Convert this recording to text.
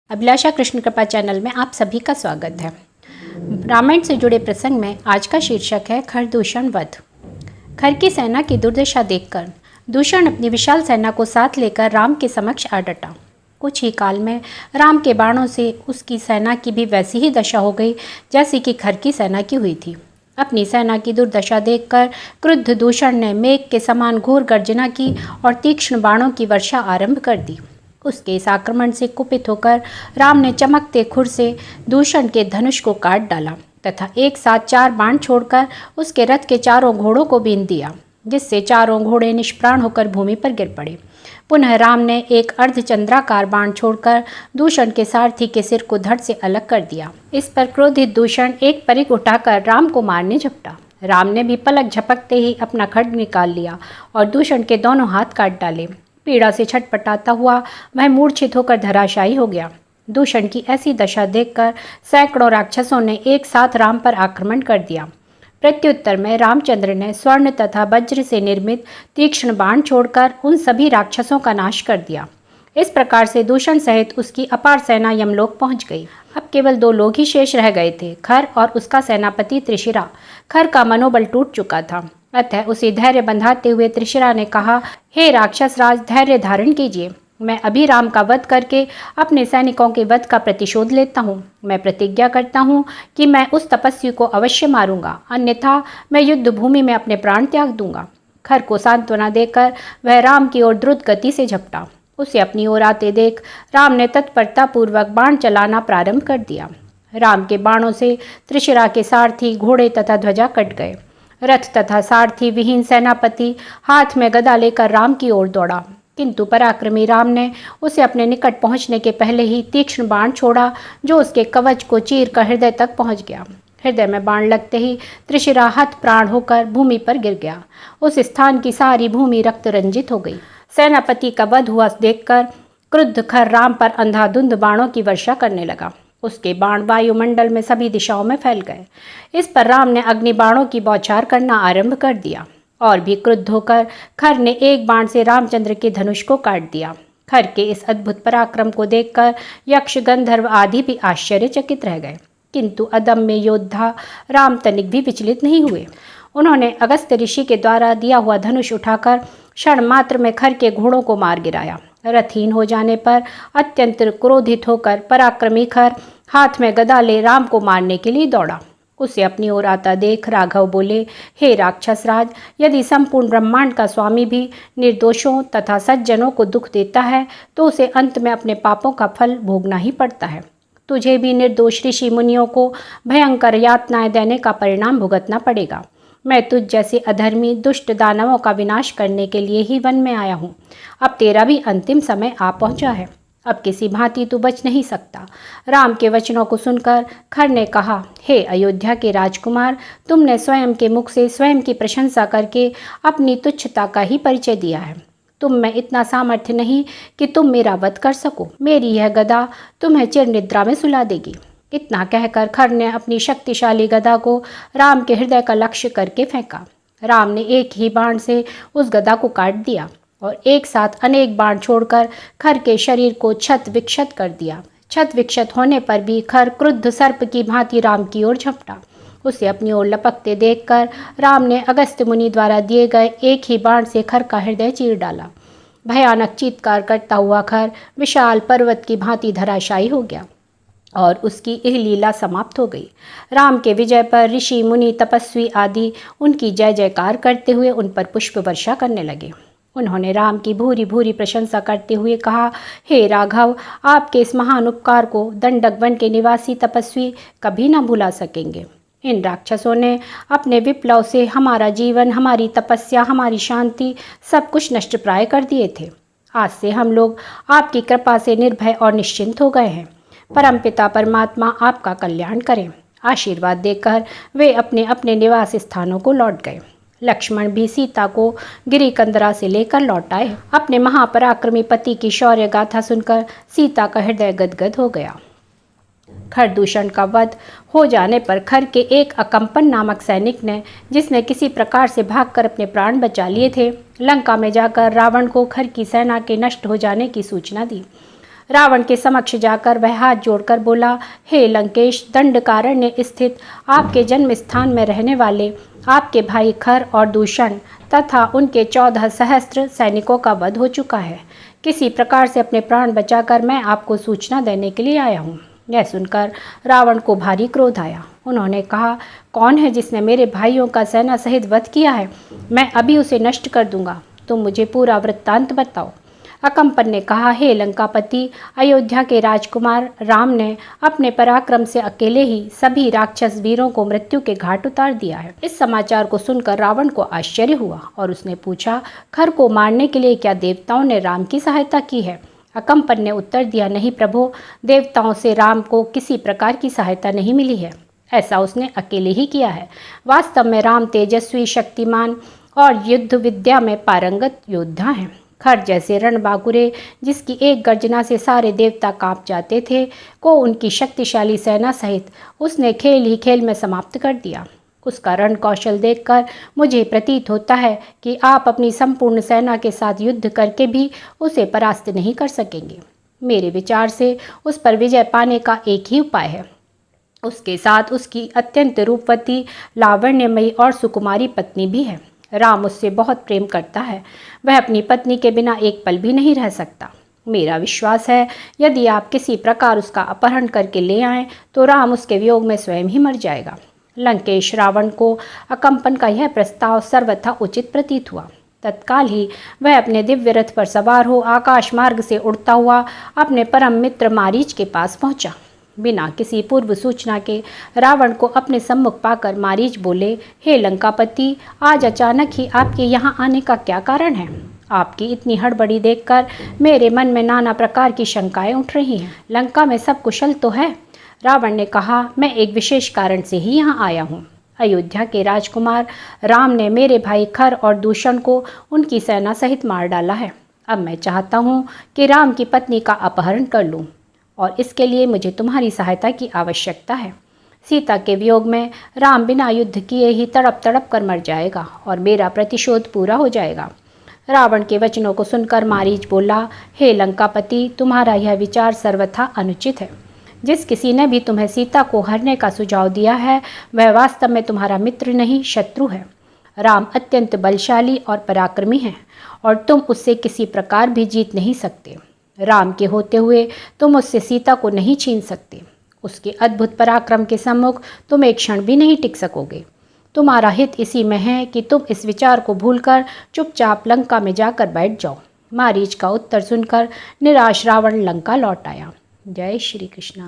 अभिलाषा कृष्ण कृपा चैनल में आप सभी का स्वागत है। रामायण से जुड़े प्रसंग में आज का शीर्षक है खर दूषण वध। खर की सेना की दुर्दशा देखकर दूषण अपनी विशाल सेना को साथ लेकर राम के समक्ष आ डटा। कुछ ही काल में राम के बाणों से उसकी सेना की भी वैसी ही दशा हो गई जैसी कि खर की सेना की हुई थी। अपनी सेना की दुर्दशा देखकर क्रुद्ध दूषण ने मेघ के समान घोर गर्जना की और तीक्ष्ण बाणों की वर्षा आरंभ कर दी। उसके इस आक्रमण से कुपित होकर राम ने चमकते खुर से दूषण के धनुष को काट डाला तथा एक साथ 4 बाण छोड़कर उसके रथ के चारों घोड़ों को बीन दिया, जिससे चारों घोड़े निष्प्राण होकर भूमि पर गिर पड़े। पुनः राम ने एक अर्धचंद्राकार बाण छोड़कर दूषण के सारथी के सिर को धड़ से अलग कर दिया। इस पर क्रोधित दूषण एक परिघ उठाकर राम को मारने झपटा। राम ने भी पलक झपकते ही अपना खड्ग निकाल लिया और दूषण के दोनों हाथ काट डाले। पीड़ा से छटपटाता हुआ वह मूर्छित होकर धराशायी हो गया। दूषण की ऐसी दशा देखकर सैकड़ों राक्षसों ने एक साथ राम पर आक्रमण कर दिया। प्रत्युत्तर में रामचंद्र ने स्वर्ण तथा वज्र से निर्मित तीक्ष्ण बाण छोड़कर उन सभी राक्षसों का नाश कर दिया। इस प्रकार से दूषण सहित उसकी अपार सेना यमलोक पहुंच गई। अब केवल 2 लोग ही शेष रह गए थे, खर और उसका सेनापति त्रिशिरा। खर का मनोबल टूट चुका था, अतः उसे धैर्य बंधाते हुए त्रिशिरा ने कहा, हे राक्षस राज, धैर्य धारण कीजिए। मैं अभी राम का वध करके अपने सैनिकों के वध का प्रतिशोध लेता हूँ। मैं प्रतिज्ञा करता हूँ कि मैं उस तपस्वी को अवश्य मारूंगा, अन्यथा मैं युद्ध भूमि में अपने प्राण त्याग दूंगा। खर को सांत्वना देकर वह राम की ओर द्रुत गति से झपटा। उसे अपनी ओर आते देख राम ने तत्परतापूर्वक बाण चलाना प्रारंभ कर दिया। राम के बाणों से त्रिशिरा के सारथी, घोड़े तथा ध्वजा कट गए। रथ तथा सारथी विहीन सेनापति हाथ में गदा लेकर राम की ओर दौड़ा, किंतु पराक्रमी राम ने उसे अपने निकट पहुंचने के पहले ही तीक्ष्ण बाण छोड़ा, जो उसके कवच को चीर कर हृदय तक पहुंच गया। हृदय में बाण लगते ही त्रिशिरा हत प्राण होकर भूमि पर गिर गया। उस स्थान की सारी भूमि रक्त रंजित हो गई। सेनापति का वध हुआ देखकर क्रुद्ध खर राम पर अंधाधुंध बाणों की वर्षा करने लगा। उसके बाण वायुमंडल में सभी दिशाओं में फैल गए। इस पर राम ने अग्नि बाणों की बौछार करना आरंभ कर दिया और भी क्रुद्ध होकर खर ने एक बाण से रामचंद्र के धनुष को काट दिया। खर के इस अद्भुत पराक्रम को देखकर यक्ष, गंधर्व आदि भी आश्चर्यचकित रह गए, किंतु अदम्य योद्धा राम तनिक भी विचलित नहीं हुए। उन्होंने अगस्त्य ऋषि के द्वारा दिया हुआ धनुष उठाकर क्षण मात्र में खर के घोड़ों को मार गिराया। रथहीन हो जाने पर अत्यंत क्रोधित होकर पराक्रमी खर हाथ में गदा ले राम को मारने के लिए दौड़ा। उसे अपनी ओर आता देख राघव बोले, हे राक्षस राज, यदि संपूर्ण ब्रह्मांड का स्वामी भी निर्दोषों तथा सज्जनों को दुख देता है तो उसे अंत में अपने पापों का फल भोगना ही पड़ता है। तुझे भी निर्दोष ऋषि मुनियों को भयंकर यातनाएं देने का परिणाम भुगतना पड़ेगा। मैं तुझ जैसे अधर्मी दुष्ट दानवों का विनाश करने के लिए ही वन में आया हूँ। अब तेरा भी अंतिम समय आ पहुँचा है। अब किसी भांति तू बच नहीं सकता। राम के वचनों को सुनकर खर ने कहा, हे अयोध्या के राजकुमार, तुमने स्वयं के मुख से स्वयं की प्रशंसा करके अपनी तुच्छता का ही परिचय दिया है। तुम में इतना सामर्थ्य नहीं कि तुम मेरा वध कर सको। मेरी यह गदा तुम्हें चिर निद्रा में सुला देगी। इतना कहकर खर ने अपनी शक्तिशाली गदा को राम के हृदय का लक्ष्य करके फेंका। राम ने एक ही बाण से उस गदा को काट दिया और एक साथ अनेक बाण छोड़कर खर के शरीर को छत विक्षत कर दिया। छत विक्षत होने पर भी खर क्रुद्ध सर्प की भांति राम की ओर झपटा। उसे अपनी ओर लपकते देखकर राम ने अगस्त्य मुनि द्वारा दिए गए एक ही बाण से खर का हृदय चीर डाला। भयानक चीत्कार करता हुआ खर विशाल पर्वत की भांति धराशायी हो गया और उसकी यह लीला समाप्त हो गई। राम के विजय पर ऋषि मुनि तपस्वी आदि उनकी जय जयकार करते हुए उन पर पुष्प वर्षा करने लगे। उन्होंने राम की भूरी भूरी प्रशंसा करते हुए कहा, हे राघव, आपके इस महान उपकार को दंडक वन के निवासी तपस्वी कभी न भुला सकेंगे। इन राक्षसों ने अपने विप्लव से हमारा जीवन, हमारी तपस्या, हमारी शांति सब कुछ नष्ट प्राय कर दिए थे। आज से हम लोग आपकी कृपा से निर्भय और निश्चिंत हो गए हैं। परमपिता परमात्मा आपका कल्याण करें। आशीर्वाद देकर वे अपने अपने निवास स्थानों को लौट गए। लक्ष्मण भी सीता को गिरिकंदरा से लेकर लौट आए। अपने महापराक्रमी पति की शौर्य गाथा सुनकर सीता का हृदय गदगद हो गया। खर दूषण का वध हो जाने पर खर के एक अकंपन नामक सैनिक ने, जिसने किसी प्रकार से भागकर अपने प्राण बचा लिए थे, लंका में जाकर रावण को खर की सेना के नष्ट हो जाने की सूचना दी। रावण के समक्ष जाकर वह हाथ जोड़कर बोला, हे लंकेश, दंडकारण्य स्थित आपके जन्म स्थान में रहने वाले आपके भाई खर और दूषण तथा उनके 14 सहस्त्र सैनिकों का वध हो चुका है। किसी प्रकार से अपने प्राण बचाकर मैं आपको सूचना देने के लिए आया हूँ। यह सुनकर रावण को भारी क्रोध आया। उन्होंने कहा, कौन है जिसने मेरे भाइयों का सेना सहित वध किया है? मैं अभी उसे नष्ट कर दूंगा। तुम मुझे पूरा वृत्तांत बताओ। अकम्पन ने कहा, हे लंकापति, अयोध्या के राजकुमार राम ने अपने पराक्रम से अकेले ही सभी राक्षस वीरों को मृत्यु के घाट उतार दिया है। इस समाचार को सुनकर रावण को आश्चर्य हुआ और उसने पूछा, खर को मारने के लिए क्या देवताओं ने राम की सहायता की है? अकम्पन ने उत्तर दिया, नहीं प्रभु, देवताओं से राम को किसी प्रकार की सहायता नहीं मिली है। ऐसा उसने अकेले ही किया है। वास्तव में राम तेजस्वी, शक्तिमान और युद्ध विद्या में पारंगत योद्धा हैं। खर जैसे रणबांकुरे, जिसकी एक गर्जना से सारे देवता कांप जाते थे, को उनकी शक्तिशाली सेना सहित उसने खेल ही खेल में समाप्त कर दिया। उसका रण कौशल देखकर मुझे प्रतीत होता है कि आप अपनी संपूर्ण सेना के साथ युद्ध करके भी उसे परास्त नहीं कर सकेंगे। मेरे विचार से उस पर विजय पाने का एक ही उपाय है। उसके साथ उसकी अत्यंत रूपवती, लावण्यमयी और सुकुमारी पत्नी भी है। राम उससे बहुत प्रेम करता है। वह अपनी पत्नी के बिना एक पल भी नहीं रह सकता। मेरा विश्वास है, यदि आप किसी प्रकार उसका अपहरण करके ले आएं तो राम उसके वियोग में स्वयं ही मर जाएगा। लंकेश रावण को अकम्पन का यह प्रस्ताव सर्वथा उचित प्रतीत हुआ। तत्काल ही वह अपने दिव्य रथ पर सवार हो आकाश मार्ग से उड़ता हुआ अपने परम मित्र मारीच के पास पहुंचा। बिना किसी पूर्व सूचना के रावण को अपने सम्मुख पाकर मारीच बोले, हे लंकापति, आज अचानक ही आपके यहाँ आने का क्या कारण है? आपकी इतनी हड़बड़ी देखकर मेरे मन में नाना प्रकार की शंकाएं उठ रही हैं। लंका में सब कुशल तो है? रावण ने कहा, मैं एक विशेष कारण से ही यहाँ आया हूँ। अयोध्या के राजकुमार राम ने मेरे भाई खर और दूषण को उनकी सेना सहित मार डाला है। अब मैं चाहता हूँ कि राम की पत्नी का अपहरण कर लूँ और इसके लिए मुझे तुम्हारी सहायता की आवश्यकता है। सीता के वियोग में राम बिना युद्ध किए ही तड़प तड़प कर मर जाएगा और मेरा प्रतिशोध पूरा हो जाएगा। रावण के वचनों को सुनकर मारीच बोला, हे लंकापति, तुम्हारा यह विचार सर्वथा अनुचित है। जिस किसी ने भी तुम्हें सीता को हरने का सुझाव दिया है वह वास्तव में तुम्हारा मित्र नहीं, शत्रु है। राम अत्यंत बलशाली और पराक्रमी हैं और तुम उससे किसी प्रकार भी जीत नहीं सकते। राम के होते हुए तुम उससे सीता को नहीं छीन सकते। उसके अद्भुत पराक्रम के सम्मुख तुम एक क्षण भी नहीं टिक सकोगे। तुम्हारा हित इसी में है कि तुम इस विचार को भूलकर चुपचाप लंका में जाकर बैठ जाओ। मारीच का उत्तर सुनकर निराश रावण लंका लौट आया। जय श्री कृष्ण।